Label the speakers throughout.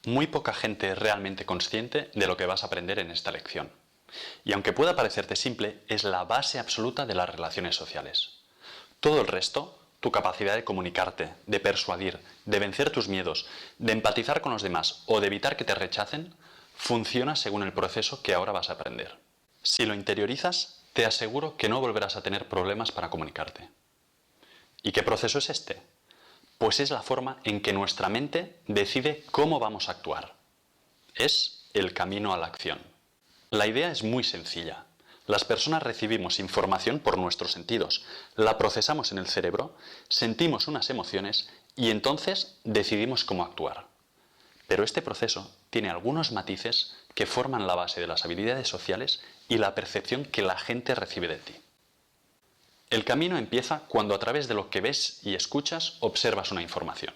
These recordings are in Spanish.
Speaker 1: Muy poca gente es realmente consciente de lo que vas a aprender en esta lección. Y aunque pueda parecerte simple, es la base absoluta de las relaciones sociales. Todo el resto, tu capacidad de comunicarte, de persuadir, de vencer tus miedos, de empatizar con los demás o de evitar que te rechacen, funciona según el proceso que ahora vas a aprender. Si lo interiorizas, te aseguro que no volverás a tener problemas para comunicarte. ¿Y qué proceso es este? Pues es la forma en que nuestra mente decide cómo vamos a actuar. Es el camino a la acción. La idea es muy sencilla. Las personas recibimos información por nuestros sentidos, la procesamos en el cerebro, sentimos unas emociones y entonces decidimos cómo actuar. Pero este proceso tiene algunos matices que forman la base de las habilidades sociales y la percepción que la gente recibe de ti. El camino empieza cuando a través de lo que ves y escuchas observas una información.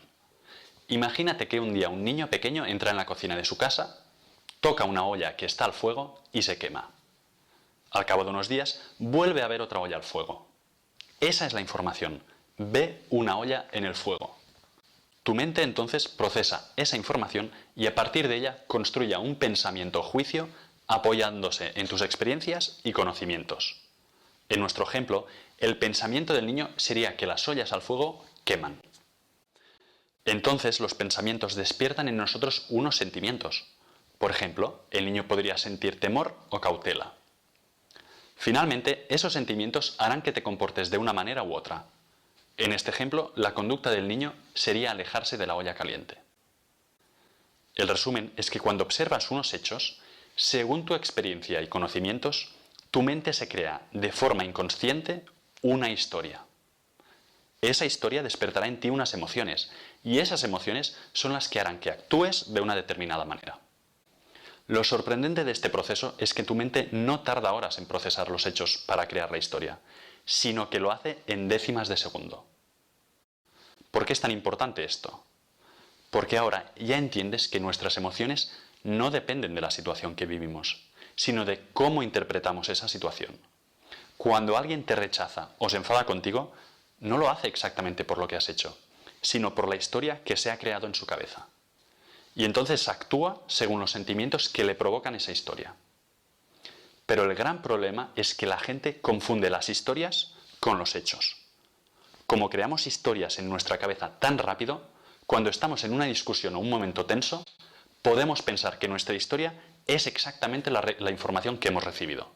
Speaker 1: Imagínate que un día un niño pequeño entra en la cocina de su casa, toca una olla que está al fuego y se quema. Al cabo de unos días vuelve a ver otra olla al fuego. Esa es la información. Ve una olla en el fuego. Tu mente entonces procesa esa información y a partir de ella construye un pensamiento o juicio apoyándose en tus experiencias y conocimientos. En nuestro ejemplo, el pensamiento del niño sería que las ollas al fuego queman. Entonces los pensamientos despiertan en nosotros unos sentimientos. Por ejemplo, el niño podría sentir temor o cautela. Finalmente, esos sentimientos harán que te comportes de una manera u otra. En este ejemplo, la conducta del niño sería alejarse de la olla caliente. El resumen es que cuando observas unos hechos, según tu experiencia y conocimientos, tu mente se crea de forma inconsciente una historia. Esa historia despertará en ti unas emociones y esas emociones son las que harán que actúes de una determinada manera. Lo sorprendente de este proceso es que tu mente no tarda horas en procesar los hechos para crear la historia, sino que lo hace en décimas de segundo. ¿Por qué es tan importante esto? Porque ahora ya entiendes que nuestras emociones no dependen de la situación que vivimos, sino de cómo interpretamos esa situación. Cuando alguien te rechaza o se enfada contigo, no lo hace exactamente por lo que has hecho, sino por la historia que se ha creado en su cabeza. Y entonces actúa según los sentimientos que le provocan esa historia. Pero el gran problema es que la gente confunde las historias con los hechos. Como creamos historias en nuestra cabeza tan rápido, cuando estamos en una discusión o un momento tenso, podemos pensar que nuestra historia es exactamente la información que hemos recibido.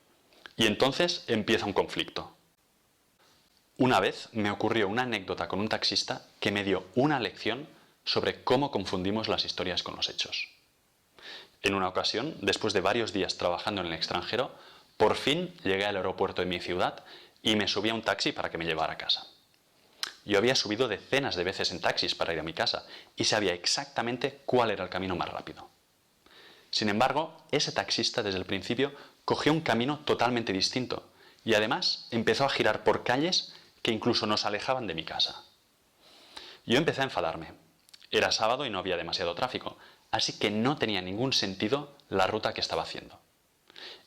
Speaker 1: Y entonces empieza un conflicto. Una vez me ocurrió una anécdota con un taxista que me dio una lección sobre cómo confundimos las historias con los hechos. En una ocasión, después de varios días trabajando en el extranjero, por fin llegué al aeropuerto de mi ciudad y me subí a un taxi para que me llevara a casa. Yo había subido decenas de veces en taxis para ir a mi casa y sabía exactamente cuál era el camino más rápido. Sin embargo, ese taxista desde el principio cogió un camino totalmente distinto y además empezó a girar por calles que incluso nos alejaban de mi casa. Yo empecé a enfadarme. Era sábado y no había demasiado tráfico, así que no tenía ningún sentido la ruta que estaba haciendo.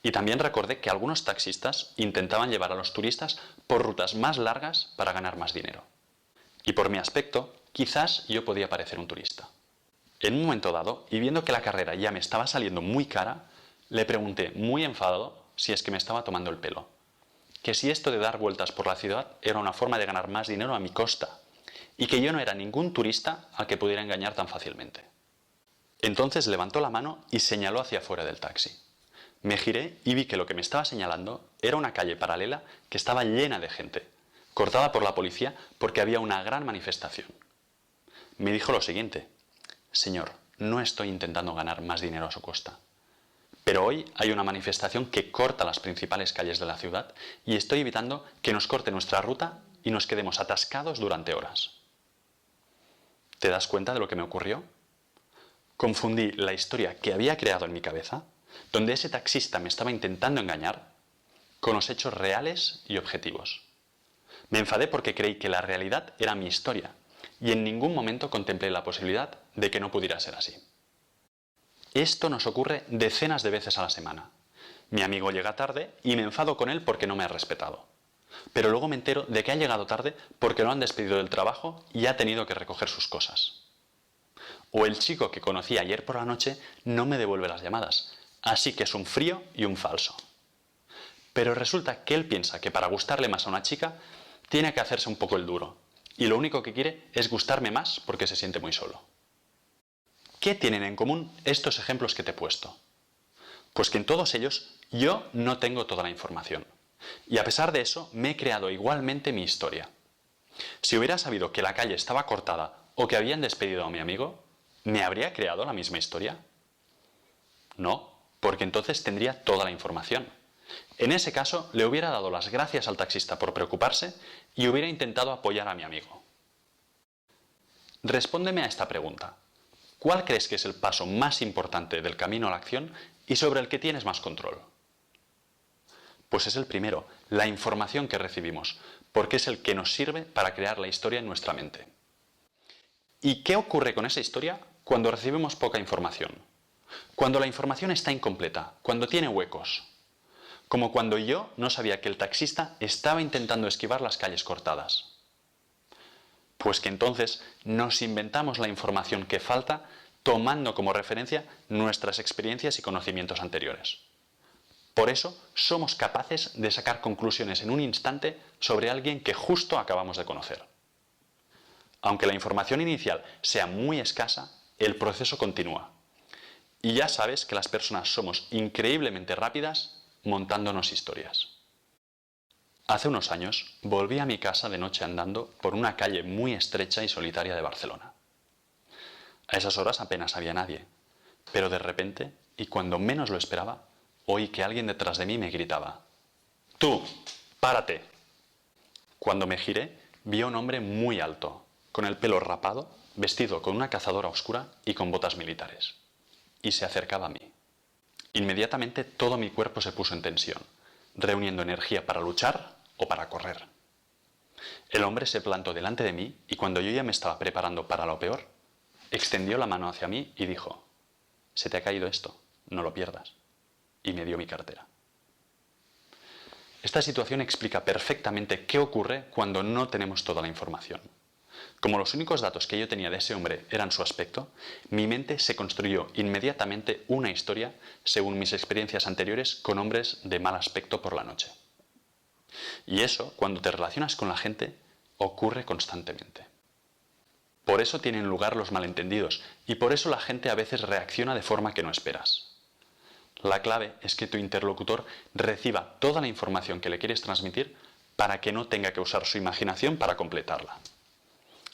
Speaker 1: Y también recordé que algunos taxistas intentaban llevar a los turistas por rutas más largas para ganar más dinero. Y por mi aspecto, quizás yo podía parecer un turista. En un momento dado, y viendo que la carrera ya me estaba saliendo muy cara, le pregunté, muy enfadado, si es que me estaba tomando el pelo. Que si esto de dar vueltas por la ciudad era una forma de ganar más dinero a mi costa, y que yo no era ningún turista al que pudiera engañar tan fácilmente. Entonces levantó la mano y señaló hacia afuera del taxi. Me giré y vi que lo que me estaba señalando era una calle paralela que estaba llena de gente, cortada por la policía porque había una gran manifestación. Me dijo lo siguiente: señor, no estoy intentando ganar más dinero a su costa, pero hoy hay una manifestación que corta las principales calles de la ciudad y estoy evitando que nos corte nuestra ruta y nos quedemos atascados durante horas. ¿Te das cuenta de lo que me ocurrió? Confundí la historia que había creado en mi cabeza, donde ese taxista me estaba intentando engañar, con los hechos reales y objetivos. Me enfadé porque creí que la realidad era mi historia y en ningún momento contemplé la posibilidad de que no pudiera ser así. Esto nos ocurre decenas de veces a la semana. Mi amigo llega tarde y me enfado con él porque no me ha respetado. Pero luego me entero de que ha llegado tarde porque lo han despedido del trabajo y ha tenido que recoger sus cosas. O el chico que conocí ayer por la noche no me devuelve las llamadas, así que es un frío y un falso. Pero resulta que él piensa que para gustarle más a una chica tiene que hacerse un poco el duro, y lo único que quiere es gustarme más porque se siente muy solo. ¿Qué tienen en común estos ejemplos que te he puesto? Pues que en todos ellos yo no tengo toda la información, y a pesar de eso me he creado igualmente mi historia. Si hubiera sabido que la calle estaba cortada o que habían despedido a mi amigo, ¿me habría creado la misma historia? No, porque entonces tendría toda la información. En ese caso, le hubiera dado las gracias al taxista por preocuparse y hubiera intentado apoyar a mi amigo. Respóndeme a esta pregunta. ¿Cuál crees que es el paso más importante del camino a la acción y sobre el que tienes más control? Pues es el primero, la información que recibimos, porque es el que nos sirve para crear la historia en nuestra mente. ¿Y qué ocurre con esa historia cuando recibimos poca información? Cuando la información está incompleta, cuando tiene huecos. Como cuando yo no sabía que el taxista estaba intentando esquivar las calles cortadas. Pues que entonces nos inventamos la información que falta tomando como referencia nuestras experiencias y conocimientos anteriores. Por eso somos capaces de sacar conclusiones en un instante sobre alguien que justo acabamos de conocer. Aunque la información inicial sea muy escasa, el proceso continúa. Y ya sabes que las personas somos increíblemente rápidas montándonos historias. Hace unos años volví a mi casa de noche andando por una calle muy estrecha y solitaria de Barcelona. A esas horas apenas había nadie, pero de repente, y cuando menos lo esperaba, oí que alguien detrás de mí me gritaba: ¡Tú, párate! Cuando me giré, vi a un hombre muy alto, con el pelo rapado, vestido con una cazadora oscura y con botas militares. Y se acercaba a mí. Inmediatamente todo mi cuerpo se puso en tensión, reuniendo energía para luchar o para correr. El hombre se plantó delante de mí y cuando yo ya me estaba preparando para lo peor, extendió la mano hacia mí y dijo: «Se te ha caído esto, no lo pierdas». Y me dio mi cartera. Esta situación explica perfectamente qué ocurre cuando no tenemos toda la información. Como los únicos datos que yo tenía de ese hombre eran su aspecto, mi mente se construyó inmediatamente una historia según mis experiencias anteriores con hombres de mal aspecto por la noche. Y eso, cuando te relacionas con la gente, ocurre constantemente. Por eso tienen lugar los malentendidos y por eso la gente a veces reacciona de forma que no esperas. La clave es que tu interlocutor reciba toda la información que le quieres transmitir para que no tenga que usar su imaginación para completarla.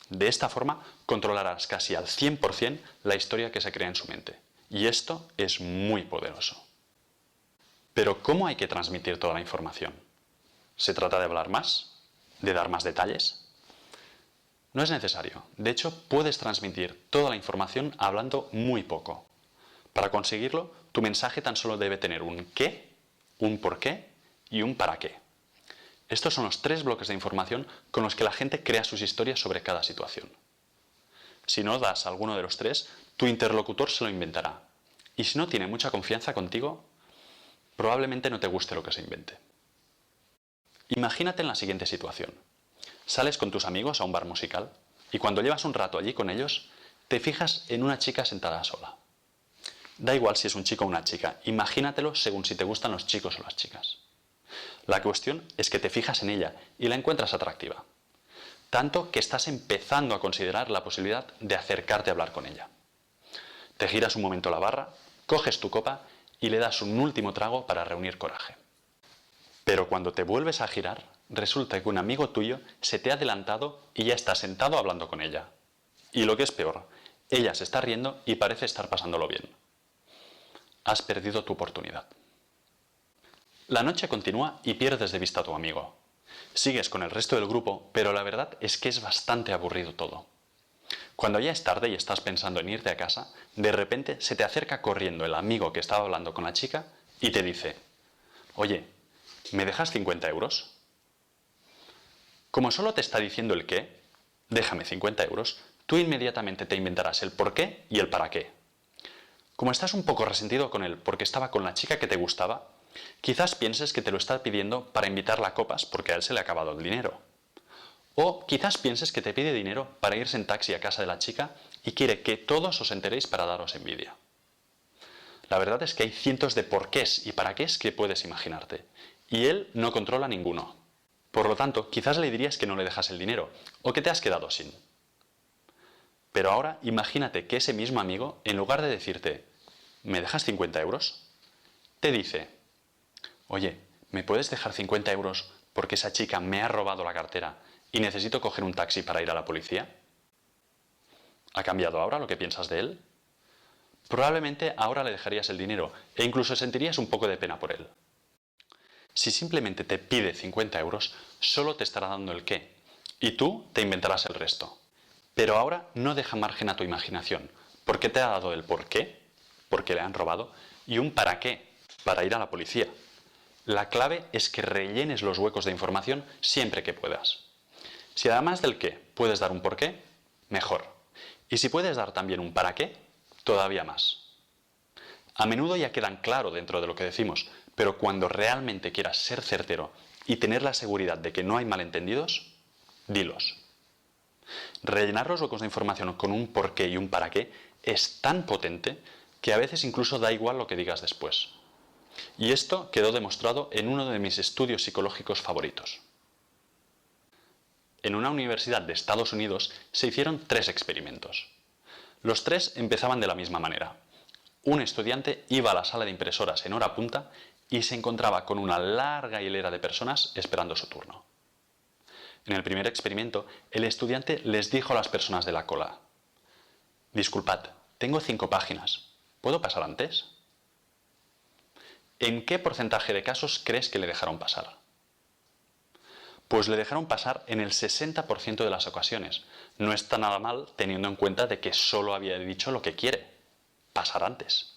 Speaker 1: De esta forma controlarás casi al 100% la historia que se crea en su mente. Y esto es muy poderoso. Pero ¿cómo hay que transmitir toda la información? ¿Se trata de hablar más? ¿De dar más detalles? No es necesario. De hecho, puedes transmitir toda la información hablando muy poco. Para conseguirlo, tu mensaje tan solo debe tener un qué, un por qué y un para qué. Estos son los 3 bloques de información con los que la gente crea sus historias sobre cada situación. Si no das alguno de los 3, tu interlocutor se lo inventará. Y si no tiene mucha confianza contigo, probablemente no te guste lo que se invente. Imagínate en la siguiente situación. Sales con tus amigos a un bar musical y cuando llevas un rato allí con ellos, te fijas en una chica sentada sola. Da igual si es un chico o una chica, imagínatelo según si te gustan los chicos o las chicas. La cuestión es que te fijas en ella y la encuentras atractiva. Tanto que estás empezando a considerar la posibilidad de acercarte a hablar con ella. Te giras un momento la barra, coges tu copa y le das un último trago para reunir coraje. Pero cuando te vuelves a girar, resulta que un amigo tuyo se te ha adelantado y ya está sentado hablando con ella. Y lo que es peor, ella se está riendo y parece estar pasándolo bien. Has perdido tu oportunidad. La noche continúa y pierdes de vista a tu amigo. Sigues con el resto del grupo, pero la verdad es que es bastante aburrido todo. Cuando ya es tarde y estás pensando en irte a casa, de repente se te acerca corriendo el amigo que estaba hablando con la chica y te dice: «Oye, ¿me dejas 50 euros? Como solo te está diciendo el qué, déjame 50 euros, tú inmediatamente te inventarás el por qué y el para qué. Como estás un poco resentido con él porque estaba con la chica que te gustaba, quizás pienses que te lo está pidiendo para invitarla a copas porque a él se le ha acabado el dinero. O quizás pienses que te pide dinero para irse en taxi a casa de la chica y quiere que todos os enteréis para daros envidia. La verdad es que hay cientos de porqués y para qués que puedes imaginarte, y él no controla ninguno. Por lo tanto, quizás le dirías que no le dejas el dinero, o que te has quedado sin. Pero ahora imagínate que ese mismo amigo, en lugar de decirte, ¿me dejas 50 euros? Te dice, oye, ¿me puedes dejar 50 euros porque esa chica me ha robado la cartera y necesito coger un taxi para ir a la policía? ¿Ha cambiado ahora lo que piensas de él? Probablemente ahora le dejarías el dinero e incluso sentirías un poco de pena por él. Si simplemente te pide 50 euros, solo te estará dando el qué, y tú te inventarás el resto. Pero ahora no deja margen a tu imaginación, porque te ha dado el por qué, porque le han robado, y un para qué, para ir a la policía. La clave es que rellenes los huecos de información siempre que puedas. Si además del qué puedes dar un por qué, mejor. Y si puedes dar también un para qué, todavía más. A menudo ya quedan claro dentro de lo que decimos, pero cuando realmente quieras ser certero y tener la seguridad de que no hay malentendidos, dilos. Rellenar los huecos de información con un por qué y un para qué es tan potente que a veces incluso da igual lo que digas después. Y esto quedó demostrado en uno de mis estudios psicológicos favoritos. En una universidad de Estados Unidos se hicieron 3 experimentos. Los 3 empezaban de la misma manera. Un estudiante iba a la sala de impresoras en hora punta y se encontraba con una larga hilera de personas esperando su turno. En el primer experimento, el estudiante les dijo a las personas de la cola, «Disculpad, tengo 5 páginas. ¿Puedo pasar antes?» ¿En qué porcentaje de casos crees que le dejaron pasar? Pues le dejaron pasar en el 60% de las ocasiones. No está nada mal teniendo en cuenta de que solo había dicho lo que quiere, pasar antes.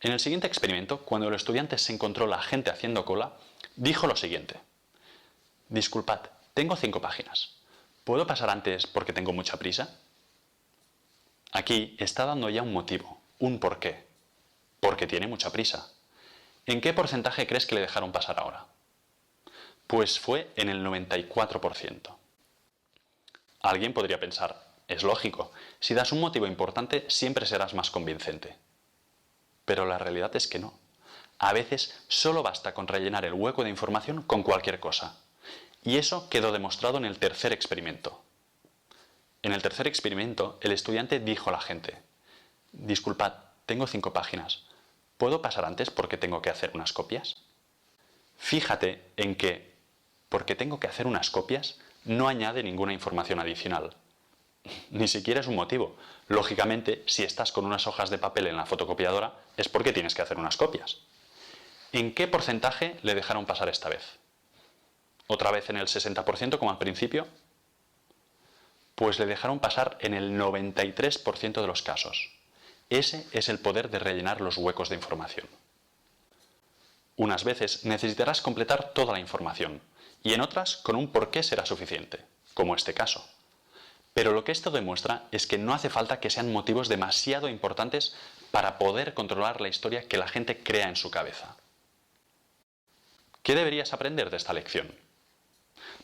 Speaker 1: En el siguiente experimento, cuando el estudiante se encontró la gente haciendo cola, dijo lo siguiente. Disculpad, tengo 5 páginas. ¿Puedo pasar antes porque tengo mucha prisa? Aquí está dando ya un motivo, un porqué. Porque tiene mucha prisa. ¿En qué porcentaje crees que le dejaron pasar ahora? Pues fue en el 94%. Alguien podría pensar, es lógico, si das un motivo importante siempre serás más convincente. Pero la realidad es que no. A veces solo basta con rellenar el hueco de información con cualquier cosa. Y eso quedó demostrado en el tercer experimento. En el tercer experimento, el estudiante dijo a la gente, disculpad, tengo 5 páginas. ¿Puedo pasar antes porque tengo que hacer unas copias? Fíjate en que, porque tengo que hacer unas copias, no añade ninguna información adicional. Ni siquiera es un motivo. Lógicamente, si estás con unas hojas de papel en la fotocopiadora, es porque tienes que hacer unas copias. ¿En qué porcentaje le dejaron pasar esta vez? ¿Otra vez en el 60% como al principio? Pues le dejaron pasar en el 93% de los casos. Ese es el poder de rellenar los huecos de información. Unas veces necesitarás completar toda la información y en otras con un porqué será suficiente, como este caso. Pero lo que esto demuestra es que no hace falta que sean motivos demasiado importantes para poder controlar la historia que la gente crea en su cabeza. ¿Qué deberías aprender de esta lección?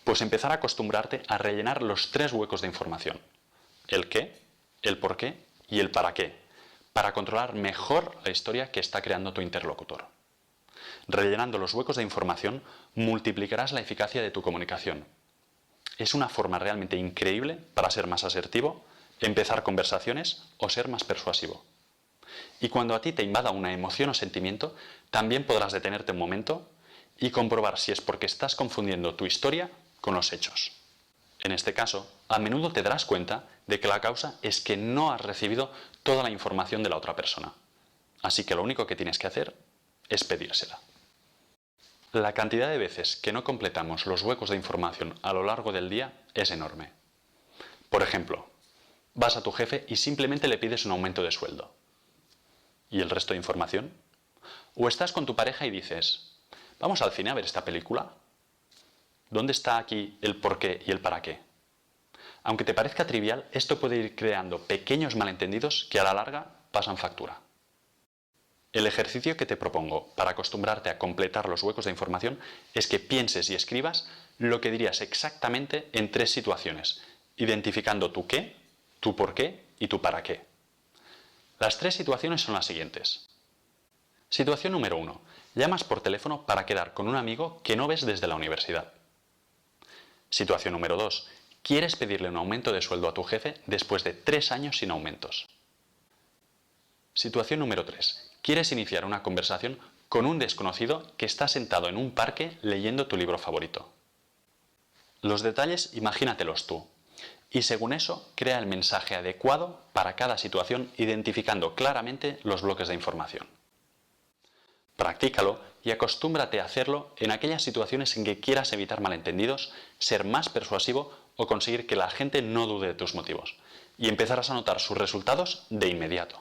Speaker 1: Pues empezar a acostumbrarte a rellenar los 3 huecos de información. El qué, el por qué y el para qué, para controlar mejor la historia que está creando tu interlocutor. Rellenando los huecos de información, multiplicarás la eficacia de tu comunicación. Es una forma realmente increíble para ser más asertivo, empezar conversaciones o ser más persuasivo. Y cuando a ti te invada una emoción o sentimiento, también podrás detenerte un momento y comprobar si es porque estás confundiendo tu historia con los hechos. En este caso, a menudo te darás cuenta de que la causa es que no has recibido toda la información de la otra persona. Así que lo único que tienes que hacer es pedírsela. La cantidad de veces que no completamos los huecos de información a lo largo del día es enorme. Por ejemplo, vas a tu jefe y simplemente le pides un aumento de sueldo. ¿Y el resto de información? O estás con tu pareja y dices, ¿vamos al cine a ver esta película? ¿Dónde está aquí el por qué y el para qué? Aunque te parezca trivial, esto puede ir creando pequeños malentendidos que a la larga pasan factura. El ejercicio que te propongo para acostumbrarte a completar los huecos de información es que pienses y escribas lo que dirías exactamente en 3 situaciones, identificando tu qué, tu por qué y tu para qué. Las 3 situaciones son las siguientes. Situación número 1. Llamas por teléfono para quedar con un amigo que no ves desde la universidad. Situación número 2. Quieres pedirle un aumento de sueldo a tu jefe después de 3 años sin aumentos. Situación número 3. Quieres iniciar una conversación con un desconocido que está sentado en un parque leyendo tu libro favorito. Los detalles imagínatelos tú y según eso crea el mensaje adecuado para cada situación identificando claramente los bloques de información. Practícalo y acostúmbrate a hacerlo en aquellas situaciones en que quieras evitar malentendidos, ser más persuasivo o conseguir que la gente no dude de tus motivos y empezarás a notar sus resultados de inmediato.